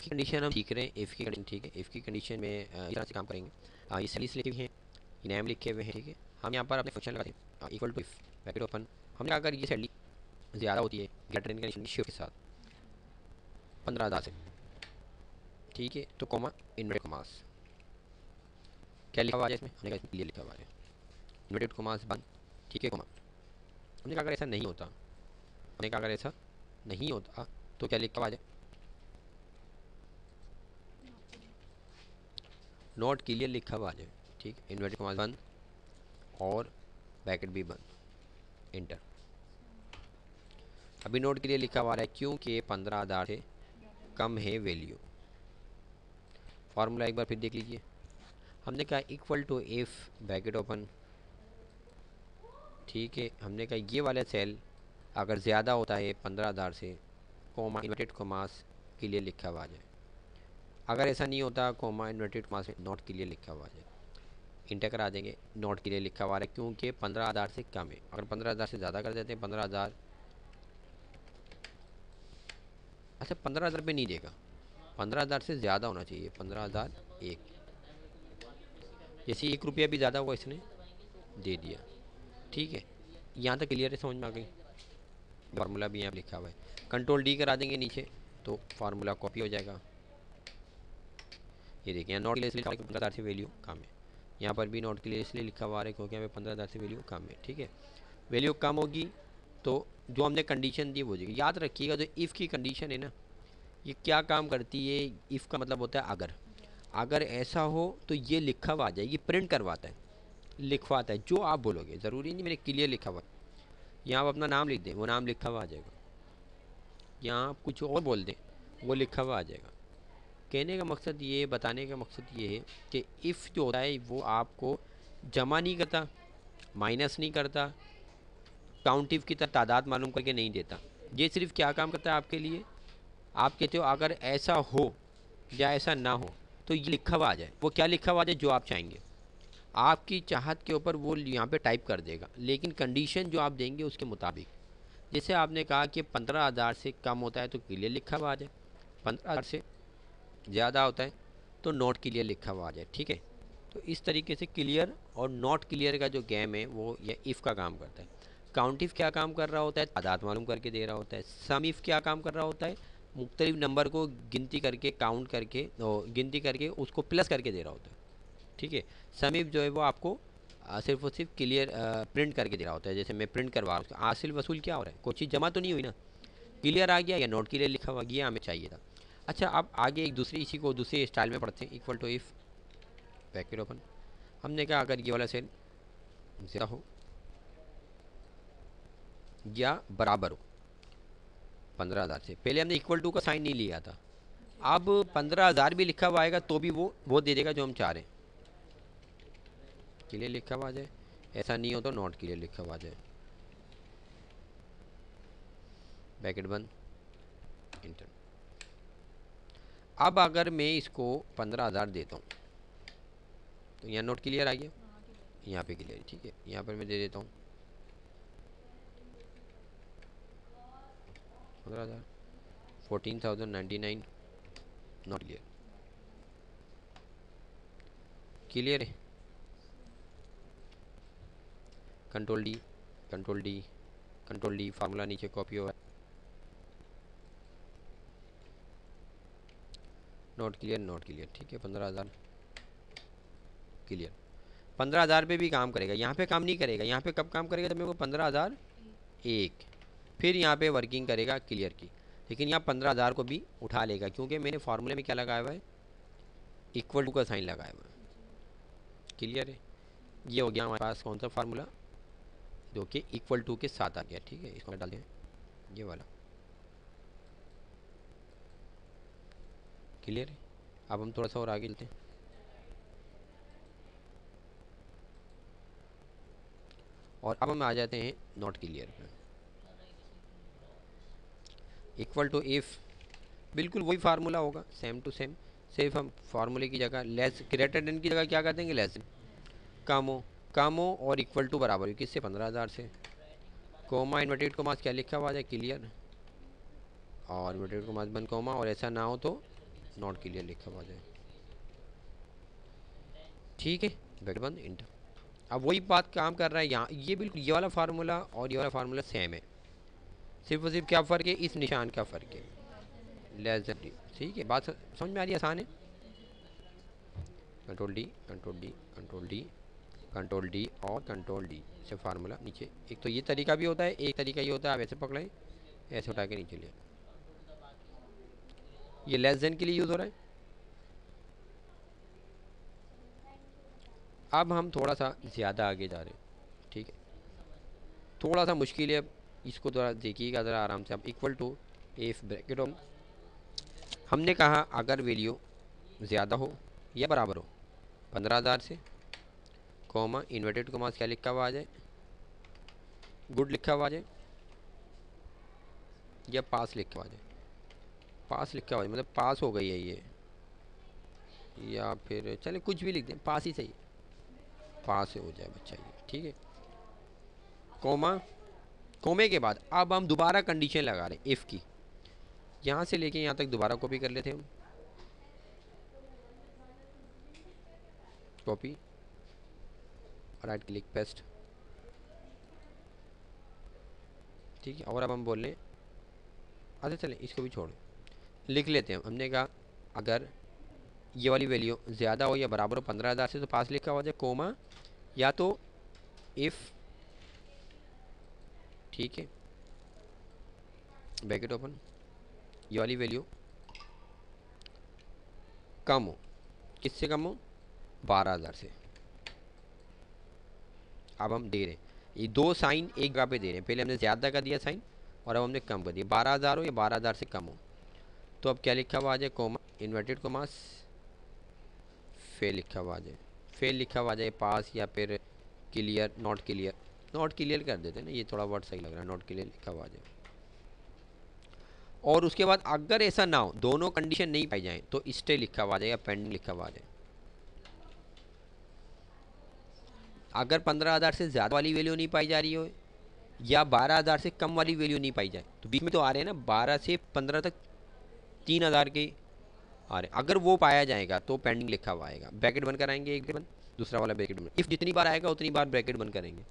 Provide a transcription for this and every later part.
की कंडीशन हम सीख रहे हैं, इफ़ की कंडीशन, ठीक है। इफ़ की कंडीशन में इस तरह से काम करेंगे। ये सैलरी लिखे हुए हैं, ये नेम लिखे हुए हैं, ठीक है। हम यहाँ पर अपने फंक्शन लगाते हैं equal to if bracket open. हमने अगर ये सैलरी ज़्यादा होती है ग्रेटर देन कंडीशन शिफ्ट के साथ 15,000 से, ठीक है, तो कॉमा इनवर्टेड कॉमास क्या लिखा हुआ है इसमें, हमने कहा लिखा हुआ है इनवर्टेड कॉमास बंद, ठीक है, कॉमा। हमने कहा अगर ऐसा नहीं होता, हमने कहा अगर ऐसा नहीं होता तो क्या लिखा हुआ है, नॉट क्लियर लिखा हुआ है, ठीक, इन्वर्टेड कॉमास बंद और ब्रैकेट भी बंद, इंटर। अभी नोट क्लियर लिखा हुआ है क्योंकि 15,000 से कम है वैल्यू। फार्मूला एक बार फिर देख लीजिए। हमने कहा equal to if bracket open, ठीक है। हमने कहा ये वाला सेल अगर ज़्यादा होता है 15,000 से, कोमा इन्वर्टेड कॉमास क्लियर लिखा हुआ है। अगर ऐसा नहीं होता, coma inverted commas not clear लिखा हुआ है, इंटर करा देंगे। नॉट क्लियर लिखा हुआ है क्योंकि 15,000 से कम है। अगर 15,000 से ज़्यादा कर देते हैं 15,000, अच्छा 15,000 पे नहीं देगा, 15,000 से ज़्यादा होना चाहिए, 15,001, जैसे 1 रुपया भी ज़्यादा हुआ इसने दे दिया, ठीक है। यहाँ तक क्लियर है, समझ में आ गई। फार्मूला भी यहाँ लिखा हुआ है, कंट्रोल डी करा देंगे नीचे तो फार्मूला कॉपी हो जाएगा। ये देखिए यहाँ नॉट क्लियर इसलिए 15,000 से वैल्यू कम है, यहाँ पर भी नॉट क्लियर इसलिए लिखा हुआ है क्योंकि यहाँ पे 15,000 से वैल्यू कम है, ठीक है। वैल्यू कम होगी तो जो हमने कंडीशन दी वो हो जाएगी। याद रखिएगा जो इफ़ की कंडीशन है ना, ये क्या काम करती है, इफ़ का मतलब होता है अगर, अगर ऐसा हो तो ये लिखा हुआ आ जाए, ये प्रिंट करवाता है, लिखवाता है जो आप बोलोगे। ज़रूरी नहीं मेरे क्लियर लिखा हुआ, यहाँ आप अपना नाम लिख दें वो नाम लिखा हुआ आ जाएगा, यहाँ आप कुछ और बोल दें वो लिखा हुआ आ जाएगा। कहने का मकसद ये, बताने का मकसद ये है कि इफ़ जो होता है वो आपको जमा नहीं करता, माइनस नहीं करता, काउंट इफ की तरह तादाद मालूम करके नहीं देता। ये सिर्फ क्या काम करता है आपके लिए, आप कहते हो अगर ऐसा हो या ऐसा ना हो तो ये लिखा हुआ आ जाए, वो क्या लिखा हुआ आ जाए जो आप चाहेंगे, आपकी चाहत के ऊपर वो यहाँ पे टाइप कर देगा, लेकिन कंडीशन जो आप देंगे उसके मुताबिक। जैसे आपने कहा कि 15,000 से कम होता है तो क्लियर लिखा हुआ आ जाए, 15,000 से ज़्यादा होता है तो नॉट क्लियर लिखा हुआ आ जाए, ठीक है। तो इस तरीके से क्लियर और नॉट क्लियर का जो गेम है वो ये इफ़ का काम करता है। काउंट इफ क्या काम कर रहा होता है, तादाद मालूम करके दे रहा होता है। सम इफ क्या काम कर रहा होता है, मुख्तलिफ नंबर को गिनती करके, काउंट करके और गिनती करके उसको प्लस करके दे रहा होता है, ठीक है। सम इफ जो है वो आपको सिर्फ और सिर्फ क्लियर प्रिंट करके दे रहा होता है। जैसे मैं प्रिंट करवा रहा हूँ, हासिल वसूल क्या हो रहा है, कोई चीज़ जमा तो नहीं हुई ना, क्लियर आ गया या नॉट क्लियर लिखा हुआ, ये हमें चाहिए था। अच्छा अब आगे एक दूसरी, इसी को दूसरे स्टाइल में पढ़ते हैं। Equal to if bracket open, हमने कहा अगर ये वाला सेल ज़्यादा हो या बराबर हो 15,000 से, पहले हमने इक्वल टू का साइन नहीं लिया था, अब 15,000 भी लिखा हुआ आएगा तो भी वो दे देगा जो हम चाह रहे हैं, क्लियर लिखा हुआ आ जाए। ऐसा नहीं हो तो नॉट क्लियर लिखा हुआ आ जाए, ब्रैकेट बंद, इंटर। अब अगर मैं इसको 15,000 देता हूँ तो यहाँ नोट क्लियर आ गया, यहाँ पे क्लियर, ठीक है। यहाँ पर मैं दे देता हूँ 15,000, 14,099, नॉट क्लियर, क्लियर है। Control D, control D, control D, formula नीचे कॉपी हुआ है, नॉट क्लियर, नॉट क्लियर, ठीक है। 15,000 क्लियर, 15,000 पे भी काम करेगा, यहाँ पे काम नहीं करेगा। यहाँ पे कब काम करेगा, जब मेरे को 15,001, फिर यहाँ पे वर्किंग करेगा क्लियर की। लेकिन यहाँ 15,000 को भी उठा लेगा क्योंकि मैंने फार्मूले में क्या लगाया हुआ है, इक्वल टू का साइन लगाया हुआ है, क्लियर है। ये हो गया हमारे पास कौन सा फार्मूला, जो कि इक्वल टू के साथ आ गया, ठीक है। इसको डाल दें ये वाला, क्लियर है। अब हम थोड़ा सा और आगे चलते हैं। और अब हम आ जाते हैं नॉट क्लियर पे। इक्वल टू इफ़, बिल्कुल वही फार्मूला होगा, सेम टू सेम। सिर्फ हम फार्मूले की जगह लेस, ग्रेटर देन की जगह क्या कर देंगे, लेस, कम हो, कम हो और इक्वल टू बराबर हो किससे, 15,000 से। कोमा इन्वर्टेड कोमास क्या लिखा हुआ है, क्लियर, और इन्वर्टेड कोमास बंद कोमा, और ऐसा ना हो तो नॉट क्लियर लिखा हुआ जाए, ठीक है, ब्रैकेट बंद इंटर। अब वही बात काम कर रहा है यहाँ, ये बिल्कुल ये वाला फार्मूला और ये वाला फार्मूला सेम है, सिर्फ और सिर्फ क्या फ़र्क है, इस निशान का फ़र्क है, लेस देन, ठीक है, बात समझ में आ रही है, आसान है। Control D control D control D control D और कंट्रोल डी से फार्मूला नीचे। एक तो ये तरीका भी होता है, एक तरीका ये होता है आप ऐसे पकड़ें, ऐसे उठा के नीचे ले, ये लेस देन के लिए यूज़ हो रहा है। अब हम थोड़ा सा ज़्यादा आगे जा रहे हैं, ठीक है, थोड़ा सा मुश्किल है, इसको थोड़ा देखिएगा ज़रा आराम से। आप equal to if bracket on, हमने कहा अगर वैल्यू ज़्यादा हो या बराबर हो 15,000 से, कॉमा इन्वर्टेड कॉमा क्या लिखा हुआ आ जाए, गुड लिखा हुआ आ जाए, या पास लिखा हुआ आ जाए, पास लिखा हुआ है मतलब पास हो गई है ये, या फिर चले कुछ भी लिख दें, पास ही सही, पास हो जाए बच्चा ये, ठीक है। कॉमा, कॉमे के बाद अब हम दोबारा कंडीशन लगा रहे हैं इफ़ की, यहाँ से लेके यहाँ तक दोबारा कॉपी कर लेते हैं हम, कॉपी, राइट क्लिक पेस्ट, ठीक है। और अब हम बोल लें, अच्छा चलें इसको भी छोड़ लिख लेते हैं, हमने कहा अगर ये वाली वैल्यू ज़्यादा हो या बराबर हो 15,000 से, तो पास लिखा हुआ जाए, कोमा या तो इफ़, ठीक है, ब्रैकेट ओपन, ये वाली वैल्यू कम हो, किससे कम हो, 12,000 से। अब हम दे रहे हैं ये दो साइन एक जगह पे दे रहे हैं, पहले हमने ज़्यादा का दिया साइन और अब हमने कम कर दिया, 12,000 हो या 12,000 से कम हो, तो अब क्या लिखा हुआ आ जाए, कोमा इन्वर्टेड कोमास, फेल लिखा हुआ आ जाए, फेल लिखा हुआ आ जाए, पास या फिर clear, not clear, not clear कर देते हैं ना, ये थोड़ा वर्ड सही लग रहा है, नॉट क्लियर लिखा हुआ आ जाए। और उसके बाद अगर ऐसा ना हो, दोनों कंडीशन नहीं पाई जाए, तो स्टे लिखा हुआ आ जाए या पेंडिंग लिखा हुआ आ जाए। अगर 15,000 से ज़्यादा वाली वैल्यू नहीं पाई जा रही हो या 12,000 से कम वाली वैल्यू नहीं पाई जाए, तो बीच में तो आ रहे हैं ना 12 से 15 तक 3,000 के आ रहे हैं, अगर वो पाया जाएगा तो पेंडिंग लिखा हुआ आएगा, ब्रैकेट बंद कराएंगे, एक बंद, दूसरा वाला ब्रैकेट बंद, इफ़ जितनी बार आएगा उतनी बार ब्रैकेट बंद करेंगे,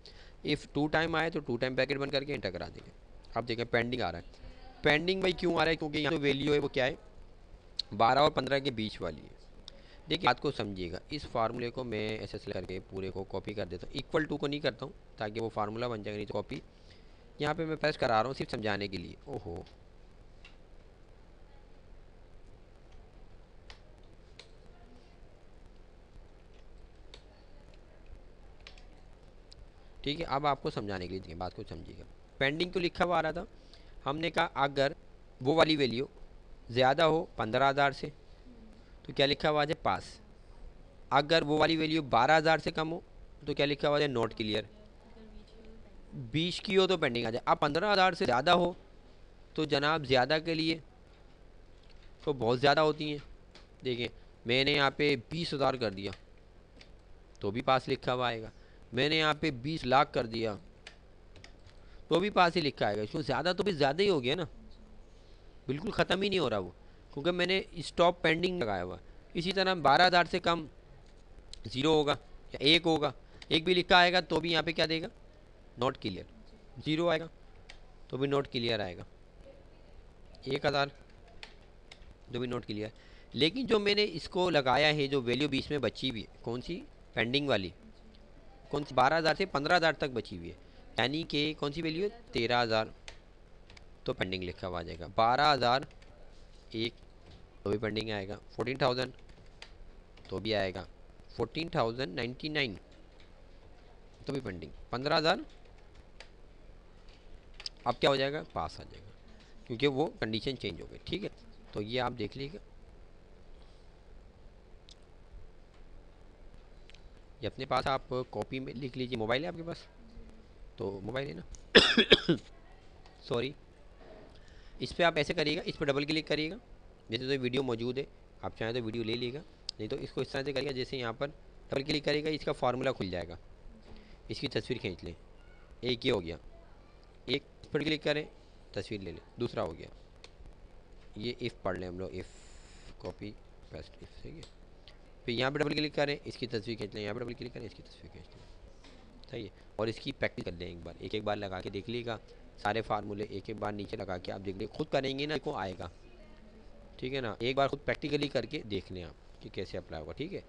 इफ़ 2 टाइम आए तो 2 टाइम ब्रैकेट बंद करके एंटर करा देंगे। अब देखें पेंडिंग आ रहा है, पेंडिंग भाई क्यों आ रहा है, क्योंकि यहाँ जो वैल्यू है वो क्या है, 12 और 15 के बीच वाली है। देखिए बात को समझिएगा, इस फार्मूले को मैं ऐसे करके पूरे को कॉपी कर देता हूँ, इक्वल टू को नहीं करता हूँ ताकि वो फार्मूला बन जाएगा, नहीं तो कॉपी यहाँ पे मैं प्रेस करा रहा हूँ सिर्फ समझाने के लिए। ओहो, ठीक है, अब आपको समझाने के लिए देखिए बात को समझिएगा, पेंडिंग तो लिखा हुआ आ रहा था, हमने कहा अगर वो वाली वैल्यू ज़्यादा हो 15,000 से तो क्या लिखा हुआ है, पास, अगर वो वाली वैल्यू 12,000 से कम हो तो क्या लिखा हुआ है, नॉट क्लियर, 20 की हो तो पेंडिंग आ जाए। अब 15,000 से ज़्यादा हो तो जनाब ज़्यादा के लिए तो बहुत ज़्यादा होती हैं, देखिए मैंने यहाँ पे 20,000 कर दिया तो भी पास लिखा हुआ आएगा, मैंने यहाँ पे 20 लाख कर दिया तो भी पास ही लिखा आएगा, क्योंकि ज़्यादा तो भी ज़्यादा ही हो गया ना, बिल्कुल ख़त्म ही नहीं हो रहा वो, क्योंकि मैंने स्टॉप पेंडिंग लगाया हुआ। इसी तरह 12,000 से कम 0 होगा या 1 होगा, 1 भी लिखा आएगा तो भी यहाँ पे क्या देगा, नॉट क्लियर, 0 आएगा तो भी नॉट क्लियर आएगा, 1,000 तो भी नॉट क्लियर। लेकिन जो मैंने इसको लगाया है, जो वैल्यू बीच में बची हुई है, कौन सी, पेंडिंग वाली, कौन सी, 12,000 से 15,000 तक बची हुई है, यानी कि कौन सी वैल्यू है, 13,000, तो पेंडिंग लिखा हुआ आ जाएगा, 12,000 एक तो भी पेंडिंग आएगा, 14,000 तो भी आएगा, 14,099 तो भी पेंडिंग, 15,000 अब क्या हो जाएगा, पास आ जाएगा, क्योंकि वो कंडीशन चेंज हो गई, ठीक है। तो ये आप देख लीजिएगा, ये अपने पास आप कॉपी में लिख लीजिए, मोबाइल है आपके पास, तो मोबाइल है ना सॉरी, इस पर आप ऐसे करिएगा, इस पर डबल क्लिक करिएगा, जैसे तो वीडियो मौजूद है, आप चाहें तो वीडियो ले लीजिएगा, नहीं तो इसको इस तरह से करिएगा, जैसे यहाँ पर डबल क्लिक करिएगा इसका फार्मूला खुल जाएगा, इसकी तस्वीर खींच लें, एक ये हो गया, एक इस पर क्लिक करें तस्वीर ले लें, दूसरा हो गया, ये इफ़ पढ़ लें हम लोग, इफ़ कॉपी पेस्ट इफ, ठीक है। फिर यहाँ पे डबल क्लिक करें, इसकी तस्वीर खींच लें, यहाँ पे डबल क्लिक करें, इसकी तस्वीर खींच लें, सही है। और इसकी प्रैक्टिस कर लें एक बार लगा के देख लीजिएगा सारे फार्मूले, एक बार नीचे लगा के आप देख लीजिए, खुद करेंगे ना को आएगा, ठीक है ना। एक बार खुद प्रैक्टिकली करके देख लें आप कि कैसे अप्लाई होगा, ठीक है।